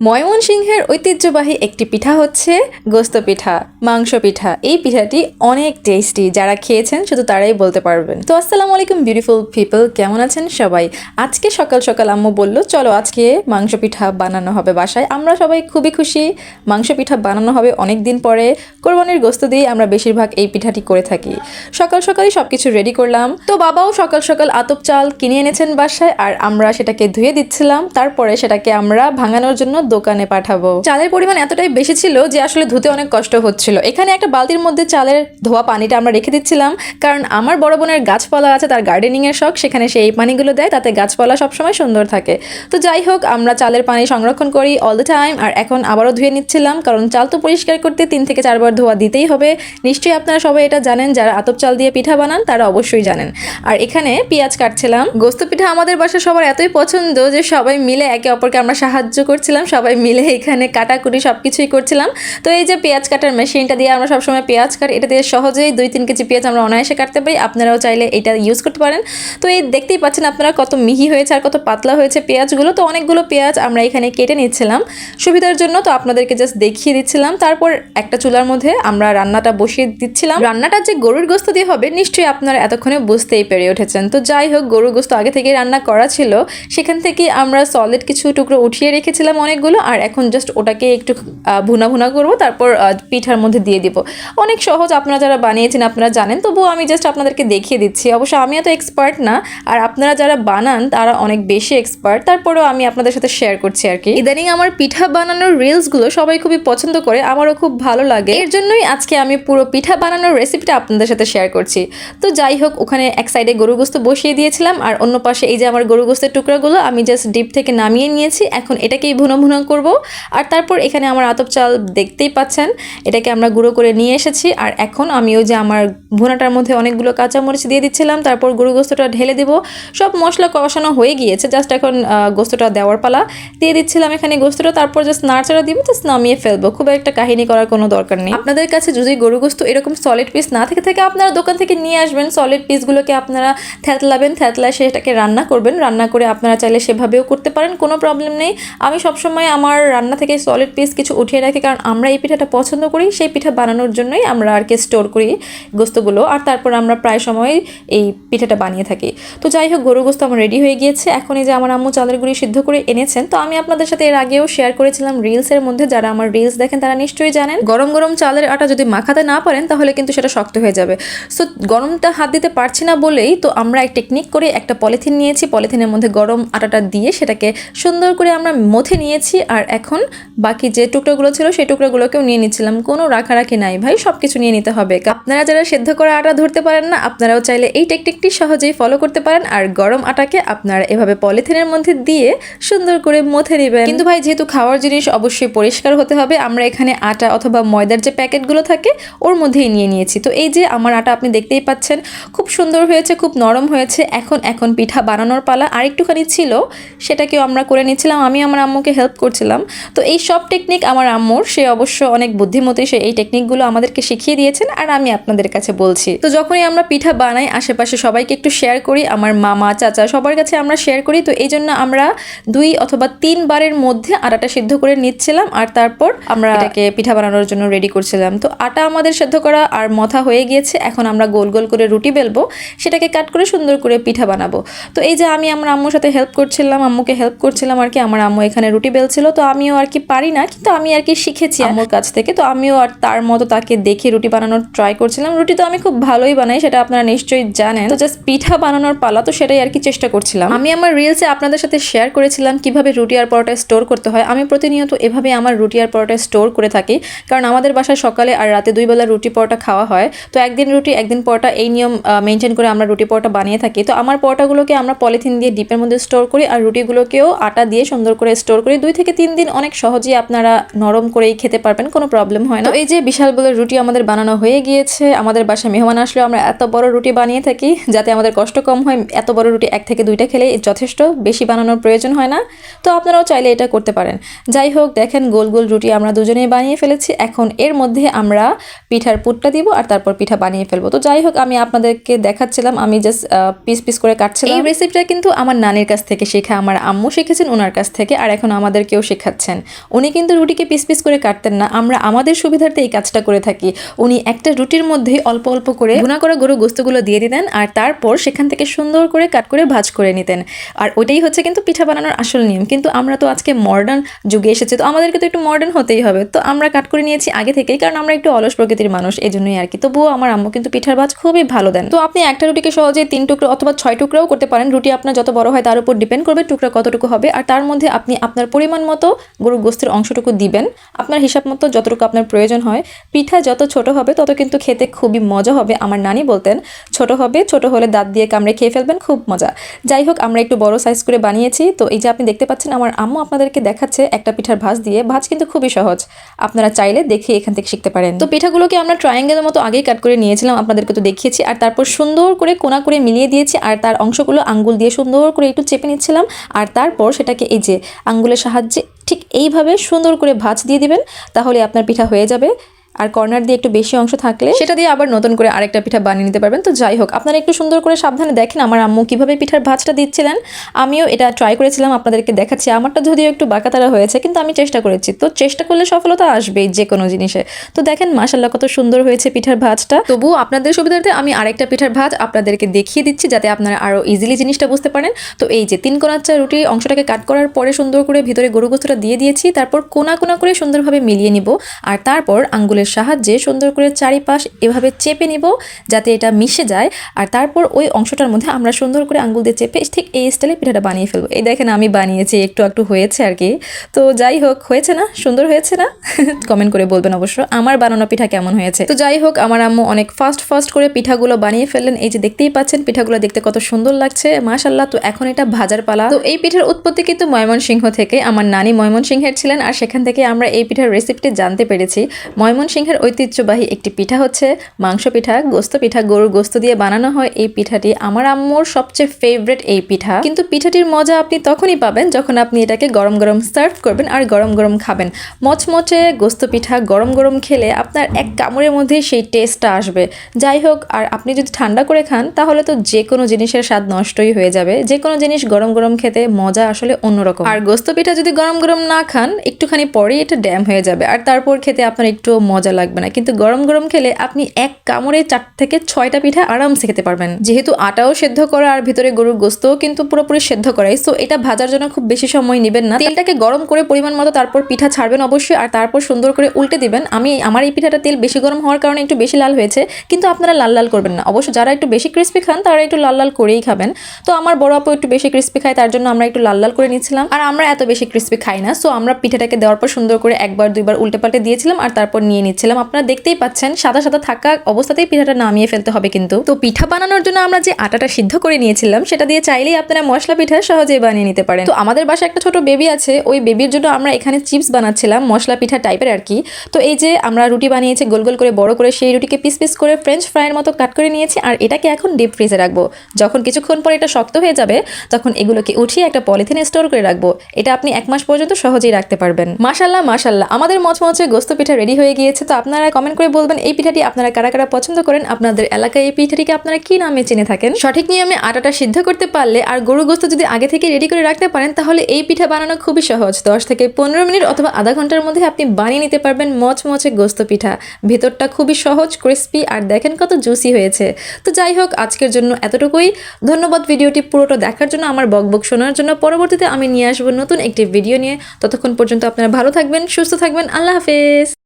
ময়মনসিংহের ঐতিহ্যবাহী একটি পিঠা হচ্ছে গোস্ত পিঠা, মাংস পিঠা। এই পিঠাটি অনেক টেস্টি, যারা খেয়েছেন শুধু তারাই বলতে পারবেন। তো আসসালামু আলাইকুম বিউটিফুল পিপল, কেমন আছেন সবাই? আজকে সকাল সকাল আম্মু বললো চলো আজকে মাংস পিঠা বানানো হবে বাসায়। আমরা সবাই খুবই খুশি, মাংস পিঠা বানানো হবে অনেক দিন পরে। কোরবানির গোস্ত দিয়ে আমরা বেশিরভাগ এই পিঠাটি করে থাকি। সকাল সকালই সবকিছু রেডি করলাম। তো বাবাও সকাল সকাল আতপ চাল কিনে এনেছেন বাসায়, আর আমরা সেটাকে ধুয়ে দিচ্ছিলাম। তারপরে সেটাকে আমরা ভাঙানোর জন্য দোকানে পাঠাবো। চালের পরিমাণ এতটাই বেশি ছিল যে আসলে ধুতে অনেক কষ্ট হচ্ছিল। এখানে একটা বালতির মধ্যে চালের ধোয়া পানিটা আমরা রেখে দিচ্ছিলাম, কারণ আমার বড় বোনের গাছপালা আছে, তার গার্ডেনিং এর শখ, সেখানে সেই পানিগুলো দেয়, তাতে গাছপালা সবসময় সুন্দর থাকে। তো যাই হোক, আমরা চালের পানি সংরক্ষণ করি অল দ্য টাইম। আর এখন আবারও ধুয়ে নিচ্ছিলাম, কারণ চাল তো পরিষ্কার করতে 3 থেকে 4 বার ধোয়া দিতেই হবে। নিশ্চয়ই আপনারা সবাই এটা জানেন, যারা আতপ চাল দিয়ে পিঠা বানান তারা অবশ্যই জানেন। আর এখানে পেঁয়াজ কাটছিলাম। গোস্ত পিঠা আমাদের বাসা সবার এতই পছন্দ যে সবাই মিলে একে অপরকে আমরা সাহায্য করছিলাম, সবাই মিলে এখানে কাটাকুটি সবকিছুই করছিলাম। তো এই যে পেঁয়াজ কাটার মেশিনটা দিয়ে আমরা সবসময় পেঁয়াজ কাটি, এটা দিয়ে সহজেই 2-3 কেজি পেঁয়াজ আমরা অনায়াসে কাটতে পারি। আপনারাও চাইলে এটা ইউজ করতে পারেন। তো এই দেখতেই পাচ্ছেন আপনারা কত মিহি হয়েছে আর কত পাতলা হয়েছে পেঁয়াজগুলো। তো অনেকগুলো পেঁয়াজ আমরা এখানে কেটে নিচ্ছিলাম সুবিধার জন্য, তো আপনাদেরকে জাস্ট দেখিয়ে দিচ্ছিলাম। তারপর একটা চুলার মধ্যে আমরা রান্নাটা বসিয়ে দিচ্ছিলাম। রান্নাটা যে গরুর গোস্ত দিয়ে হবে নিশ্চয়ই আপনারা এতক্ষণে বুঝতেই পেরে উঠেছেন। তো যাই হোক, গরুর গোস্ত আগে থেকে রান্না করা ছিল, সেখান থেকে আমরা সলিড কিছু টুকরো উঠিয়ে রেখেছিলাম অনেকগুলো। আর এখন জাস্ট ওটাকে একটু ভুনা ভুনা করবো, তারপর পিঠার মধ্যে দিয়ে দিব। অনেক সহজ, আপনারা যারা বানিয়েছেন আপনারা জানেন, তবুও আমি জাস্ট আপনাদেরকে দেখিয়ে দিচ্ছি। অবশ্য আমি এত এক্সপার্ট না, আর আপনারা যারা বানান তারা অনেক বেশি এক্সপার্ট, তারপরেও আমি আপনাদের সাথে শেয়ার করছি আর কি। ইদানিং আমার পিঠা বানানোর রিলসগুলো সবাই খুবই পছন্দ করে, আমারও খুব ভালো লাগে। এর জন্যই আজকে আমি পুরো পিঠা বানানোর রেসিপিটা আপনাদের সাথে শেয়ার করছি। তো যাই হোক, ওখানে এক সাইডে গরু গোস্ত বসিয়ে দিয়েছিলাম, আর অন্য পাশে এই যে আমার গরু গোস্তের টুকরাগুলো আমি জাস্ট ডিপ থেকে নামিয়ে নিয়েছি। এখন এটাকেই ভুনো ভুনো করবো। আর তারপর এখানে আমার আতপ চাল দেখতেই পাচ্ছেন, এটাকে আমরা গুঁড়ো করে নিয়ে এসেছি। আর এখন আমি ওই যে আমার ভুনাটার মধ্যে অনেকগুলো কাঁচামরিচ দিয়ে দিচ্ছিলাম, তারপর গরু গোস্তটা ঢেলে দেবো। সব মশলা কষানো হয়ে গিয়েছে, জাস্ট এখন গোস্তটা দেওয়ার পালা। দিয়ে দিচ্ছিলাম এখানে গোস্তটা, তারপর জাস্ট নাড়াচাড়া দিব, জাস্ট নামিয়ে ফেলবো। খুব একটা কাহিনী করার কোনো দরকার নেই। আপনাদের কাছে যদি গরু গোস্ত এরকম সলিড পিস না থেকে আপনারা দোকান থেকে নিয়ে আসবেন। সলিড পিসগুলোকে আপনারা থ্যাতলাবেন, থ্যাতলায় সেটাকে রান্না করবেন। রান্না করে আপনারা চাইলে সেভাবেও করতে পারেন, কোনো প্রবলেম নেই। আমি সবসময় আমার রান্না থেকে সলিড পিস কিছু উঠিয়ে রাখি, কারণ আমরা এই পিঠাটা পছন্দ করি। সেই পিঠা বানানোর জন্যই আমরা আর কি স্টোর করি গোস্তগুলো, আর তারপর আমরা প্রায় সময় এই পিঠাটা বানিয়ে থাকি। তো যাই হোক, গরু গোস্ত আমার রেডি হয়ে গিয়েছে। এখন এই যে আমার আম্মু চালের গুঁড়ি সিদ্ধ করে এনেছেন। তো আমি আপনাদের সাথে এর আগেও শেয়ার করেছিলাম রিলসের মধ্যে, যারা আমার রিলস দেখেন তারা নিশ্চয়ই জানেন, গরম গরম চালের আটা যদি মাখাতে না পারেন তাহলে কিন্তু সেটা শক্ত হয়ে যাবে। সো গরমটা হাত দিতে পারছি না বলেই তো আমরা এক টেকনিক করে একটা পলিথিন নিয়েছি, পলিথিনের মধ্যে গরম আটাটা দিয়ে সেটাকে সুন্দর করে আমরা মথে নিয়েছি। আর এখন বাকি যে টুকরোগুলো ছিল সেই টুকরোগুলোকেও নিয়ে নিচ্ছিলাম। কোনো রাখারাখি নাই ভাই, সব কিছু নিয়ে নিতে হবে। আপনারা যারা সেদ্ধ করা আটা ধরতে পারেন না, আপনারাও চাইলে এই টেকনিকটি সহজেই ফলো করতে পারেন। আর গরম আটাকে আপনারা এভাবে পলিথিনের মধ্যে দিয়ে সুন্দর করে মথে নেবেন। কিন্তু ভাই, যেহেতু খাওয়ার জিনিস অবশ্যই পরিষ্কার হতে হবে, আমরা এখানে আটা অথবা ময়দার যে প্যাকেটগুলো থাকে ওর মধ্যেই নিয়ে নিয়েছি। তো এই যে আমার আটা আপনি দেখতেই পাচ্ছেন, খুব সুন্দর হয়েছে, খুব নরম হয়েছে। এখন পিঠা বানানোর পালা। আর একটুখানি ছিল, সেটাকেও আমরা করে নিচ্ছিলাম। আমি আমার আম্মুকে হেল্প করছিলাম। তো এই সব টেকনিক আমার আম্মুর, সে অবশ্য অনেক বুদ্ধিমতী, সে এই টেকনিকগুলো আমাদেরকে শিখিয়ে দিয়েছেন, আর আমি আপনাদের কাছে বলছি। তো যখনই আমরা পিঠা বানাই আশেপাশে সবাইকে একটু শেয়ার করি, আমার মামা চাচা সবার কাছে আমরা শেয়ার করি। তো এই জন্য আমরা 2 অথবা 3 বারের মধ্যে আটাটা সিদ্ধ করে নিচ্ছিলাম, আর তারপর আমরা এটাকে পিঠা বানানোর জন্য রেডি করছিলাম। তো আটা আমাদের সিদ্ধ করা আর মথা হয়ে গিয়েছে। এখন আমরা গোল গোল করে রুটি বেলবো, সেটাকে কাট করে সুন্দর করে পিঠা বানাবো। তো এই যে আমি আমার আম্মুর সাথে হেল্প করছিলাম, আম্মুকে হেল্প করছিলাম আর কি। আমার আম্মু এখানে রুটি বেলছিল, তো আমিও আর কি পারি না, কিন্তু আমি আর কি শিখেছি আম্মুর কাছ থেকে। তো আমিও আর তার মতো তাকে দেখে রুটি বানানোর ট্রাই করছিলাম। রুটি তো আমি খুব ভালোই বানাই, সেটা আপনারা নিশ্চয়ই জানেন। তো জাস্ট পিঠা বানানোর পালা, তো সেটাই আর কি চেষ্টা করছিলাম। আমি আমার রিলসে আপনাদের সাথে শেয়ার করেছিলাম কিভাবে রুটি আর পরোটা স্টোর করতে হয়। আমি প্রতিনিয়ত এভাবে আমার রুটি আর পরোটা স্টোর করে থাকি, কারণ আমাদের বাসায় সকালে আর রাতে 2 বেলা রুটি পরোটা খাওয়া হয়। তো একদিন রুটি একদিন পরোটা, এই নিয়ম মেনটেন করে আমরা রুটি পরোটা বানিয়ে থাকি। তো আমার পরোটাগুলোকে আমরা পলিথিন দিয়ে ডিপের মধ্যে স্টোর করি, আর রুটিগুলোকেও আটা দিয়ে সুন্দর করে স্টোর করি। 2 থেকে 3 দিন অনেক সহজেই আপনারা নরম করেই খেতে পারবেন, কোনো প্রবলেম হয় না। তো এই যে বিশাল বড় রুটি আমাদের বানানো হয়ে গিয়েছে। আমাদের বাসায় মেহমান আসলেও আমরা এত বড় রুটি বানিয়ে থাকি যাতে আমাদের কষ্ট কম হয়। এত বড় রুটি 1 থেকে 2টা খেলে যথেষ্ট, বেশি বানানোর প্রয়োজন হয় না। তো আপনারাও চাইলে এটা করতে পারেন। যাই হোক, দেখেন গোল গোল রুটি আমরা দুজনেই বানিয়ে ফেলেছি। এখন এর মধ্যে আমরা পিঠার পুরটা দিব, আর তারপর পিঠা বানিয়ে ফেলবো। তো যাই হোক, আমি আপনাদেরকে দেখাচ্ছিলাম, আমি জাস্ট পিস পিস করে কাটছিলাম। এই রেসিপিটা কিন্তু আমার নানির কাছ থেকে শেখা, আমার আম্মু শিখেছেন ওনার কাছ থেকে। আর এখন আমাদের আমাদেরকেও শেখাচ্ছেন। উনি কিন্তু রুটিকে পিস পিস করে কাটতেন না, আমরা আমাদের সুবিধার্থে এই কাজটা করে থাকি। উনি একটা রুটির মধ্যেই অল্প অল্প করে ভুনা করা গরু গোস্তগুলো দিয়ে দিতেন আর তারপর সেখান থেকে সুন্দর করে কাট করে ভাজ করে নিতেন। আর ওইটাই হচ্ছে কিন্তু পিঠা বানানোর আসল নিয়ম। কিন্তু আমরা তো আজকে মডার্ন যুগে এসেছি, তো আমাদেরকে তো একটু মডার্ন হতেই হবে। তো আমরা কাট করে নিয়েছি আগে থেকেই, কারণ আমরা একটু অলস প্রকৃতির মানুষ, এই জন্যই আর কি। তবুও আমার আম্মু কিন্তু পিঠার ভাজ খুবই ভালো দেন। তো আপনি একটা রুটিকে সহজে 3 টুকরো অথবা 6 টুকরাও করতে পারেন। রুটি আপনার যত বড় হয় তার উপর ডিপেন্ড করবে টুকরা কতটুকু হবে। আর তার মধ্যে আপনি আপনার পরিমাণ মতো গরুর গোস্তের অংশটুকু দিবেন, আপনার হিসাব মতো যতটুকু আপনার প্রয়োজন হয়। পিঠা যত ছোট হবে তত কিন্তু খেতে খুবই মজা হবে। আমার নানি বলতেন ছোট হবে, ছোট হলে দাঁত দিয়ে কামড়ে খেয়ে ফেলবেন, খুব মজা। যাই হোক, আমরা একটু বড় সাইজ করে বানিয়েছি। তো এই যে আপনি দেখতে পাচ্ছেন আমার আম্মু আপনাদেরকে দেখাচ্ছে একটা পিঠার ভাজ দিয়ে। ভাজ কিন্তু খুবই সহজ, আপনারা চাইলে দেখে এখান থেকে শিখতে পারেন। তো পিঠাগুলোকে আমরা ট্রায়াঙ্গেলের মতো আগেই কাট করে নিয়েছিলাম, আপনাদেরকে তো দেখিয়েছি। আর তারপর সুন্দর করে কোনা করে মিলিয়ে দিয়েছি আর তার অংশগুলো আঙ্গুল দিয়ে সুন্দর করে একটু চেপে নিচ্ছিলাম। আর তারপর সেটাকে এই যে আঙ্গুলের সাহায্যে ঠিক এইভাবে সুন্দর করে ভাঁজ দিয়ে দিবেন, তাহলে আপনার পিঠা হয়ে যাবে। আর কর্নার দিয়ে একটু বেশি অংশ থাকলে সেটা দিয়ে আবার নতুন করে আরেকটা পিঠা বানিয়ে নিতে পারবেন। তো যাই হোক, আপনারা একটু সুন্দর করে সাবধানে দেখেন আমার আম্মু কিভাবে পিঠার ভাঁজটা দিচ্ছিলেন। আমিও এটা ট্রাই করেছিলাম, আপনাদেরকে দেখাচ্ছি। আমারটা যদিও একটু বাঁকাতারা হয়েছে, কিন্তু আমি চেষ্টা করেছি। তো চেষ্টা করলে সফলতা আসবেই যে কোনো জিনিসে। তো দেখেন মাশাআল্লাহ কত সুন্দর হয়েছে পিঠার ভাঁজটা। তবুও আপনাদের সুবিধার্থে আমি আরেকটা পিঠার ভাঁজ আপনাদেরকে দেখিয়ে দিচ্ছি, যাতে আপনারা আরও ইজিলি জিনিসটা বুঝতে পারেন। তো এই যে 3 কোণার চা রুটি অংশটাকে কাট করার পরে সুন্দর করে ভিতরে গরু গোস্তটা দিয়ে দিয়েছি, তারপর কোনা কোনা করে সুন্দরভাবে মিলিয়ে নিব। আর তারপর আঙ্গুলের সাহায্যে সুন্দর করে চারিপাশ এভাবে চেপে নিব যাতে এটা মিশে যায়। আর তারপর ওই অংশটার মধ্যে আমরা সুন্দর করে আঙ্গুল দিয়ে চেপে ঠিক এই স্টাইলে পিঠাটা বানিয়ে ফেলবো। এই দেখেন আমি বানিয়েছি, একটু একটু হয়েছে আর কি। তো যাই হোক, হয়েছে না, সুন্দর হয়েছে না? কমেন্ট করে বলবেন অবশ্য আমার বানানো পিঠা কেমন হয়েছে। তো যাই হোক, আমার আম্মু অনেক ফাস্ট করে পিঠাগুলো বানিয়ে ফেললেন। এই যে দেখতেই পাচ্ছেন পিঠাগুলো দেখতে কত সুন্দর লাগছে মাশাআল্লাহ। তো এখন এটা ভাজার পালা। তো এই পিঠার উৎপত্তি কিন্তু ময়মনসিংহ থেকে। আমার নানি ময়মনসিংহের ছিলেন আর সেখান থেকে আমরা এই পিঠার রেসিপিটি জানতে পেরেছি। ময়মনসিংহের ঐতিহ্যবাহী একটি পিঠা হচ্ছে মাংস পিঠা, গোস্ত পিঠা। গরুর গোস্ত দিয়ে বানানো হয় এই পিঠাটি। আমার আম্মুর সবচেয়ে ফেভারিট এই পিঠা। কিন্তু পিঠাটির মজা আপনি তখনই পাবেন যখন আপনি এটাকে গরম গরম সার্ভ করবেন আর গরম গরম খাবেন। মচমচে গোস্ত পিঠা গরম গরম খেলে আপনার এক কামড়ের মধ্যেই সেই টেস্টটা আসবে। যাই হোক, আর আপনি যদি ঠান্ডা করে খান তাহলে তো যে কোনো জিনিসের স্বাদ নষ্টই হয়ে যাবে। যে কোনো জিনিস গরম গরম খেতে মজা আসলে অন্যরকম। আর গোস্ত পিঠা যদি গরম গরম না খান, একটুখানি পরেই এটা ড্যাম হয়ে যাবে আর তারপর খেতে আপনার একটু মজা লাগবে না। কিন্তু গরম গরম খেলে আপনি এক কামড়ে 4 থেকে 6টা পিঠা আরামসে খেতে পারবেন। যেহেতু আটাও সেদ্ধ করা আর ভিতরে গরুর গোস্তও কিন্তু পুরোপুরি সেদ্ধ করাই, সো এটা ভাজার জন্য খুব বেশি সময় নেবেন না। তেলটাকে গরম করে পরিমাণ মতো তারপর পিঠা ছাড়বেন অবশ্যই, আর তারপর সুন্দর করে উল্টে দিবেন। আমার এই পিঠাটা তেল বেশি গরম হওয়ার কারণে একটু বেশি লাল হয়েছে, কিন্তু আপনারা লাল লাল করবেন না। অবশ্য যারা একটু বেশি ক্রিস্পি খান তারা একটু লাল লাল করেই খাবেন। তো আমার বড় আপু একটু বেশি ক্রিস্পি খায়, তার জন্য আমরা একটু লাল লাল করে নিচ্ছিলাম। আর আমরা এত বেশি ক্রিস্পি খাই না, সো আমরা পিঠাটাকে দেওয়ার পর সুন্দর করে একবার দুইবার উল্টে পাল্টে দিয়েছিলাম আর তারপর নিয়ে নিচ্ছিলাম। আপনারা দেখতেই পাচ্ছেন সাদা সাদা থাকা অবস্থাতেই পিঠাটা নামিয়ে ফেলতে হবে কিন্তু। তো পিঠা বানানোর জন্য আমরা যে আটাটা সিদ্ধ করে নিয়েছিলাম সেটা দিয়ে চাইলেই আপনারা মশলা পিঠা সহজেই বানিয়ে নিতে পারেন। তো আমাদের বাসায় একটা ছোট বেবি আছে, ওই বেবির জন্য আমরা এখানে চিপস বানাচ্ছিলাম, মশলা পিঠা টাইপের আর কি। তো এই যে আমরা রুটি বানিয়েছি গোল গোল করে বড় করে, সেই রুটিকে পিস পিস করে ফ্রেঞ্চ ফ্রাইয়ের মতো কাট করে নিয়েছি আর এটাকে এখন ডিপ ফ্রিজে রাখবো। যখন কিছুক্ষণ পর এটা শক্ত হয়ে যাবে তখন এগুলোকে উঠিয়ে একটা পলিথিনে স্টোর করে রাখবো। এটা আপনি 1 মাস পর্যন্ত সহজেই রাখতে পারবেন। মাশাআল্লাহ মাশাআল্লাহ, আমাদের মচমচে গোস্ত পিঠা রেডি হয়ে গিয়েছে। তো আপনারা কমেন্ট করে বলবেন এই পিঠাটি আপনারা কারা কারা পছন্দ করেন, আপনাদের এলাকায় এই পিঠাটিকে আপনারা কি নামে চিনে থাকেন। সঠিক নিয়মে আটাটা সিদ্ধ করতে পারলে আর গরু গোস্ত যদি আগে থেকে রেডি করে রাখতে পারেন তাহলে এই পিঠা বানানো খুবই সহজ। 10 থেকে 15 মিনিট অথবা আধা ঘন্টার মধ্যে আপনি বানিয়ে নিতে পারবেন মচমচে গোস্ত পিঠা। ভেতরটা খুবই সহজ, ক্রিস্পি, আর দেখেন কত জুসি হয়েছে। তো যাই হোক, আজকের জন্য এতটুকুই। ধন্যবাদ ভিডিওটি পুরোটা দেখার জন্য, আমার বকবক শোনার জন্য। পরবর্তীতে আমি নিয়ে আসবো নতুন একটি ভিডিও নিয়ে। ততক্ষণ পর্যন্ত আপনারা ভালো থাকবেন, সুস্থ থাকবেন। আল্লাহ হাফেজ।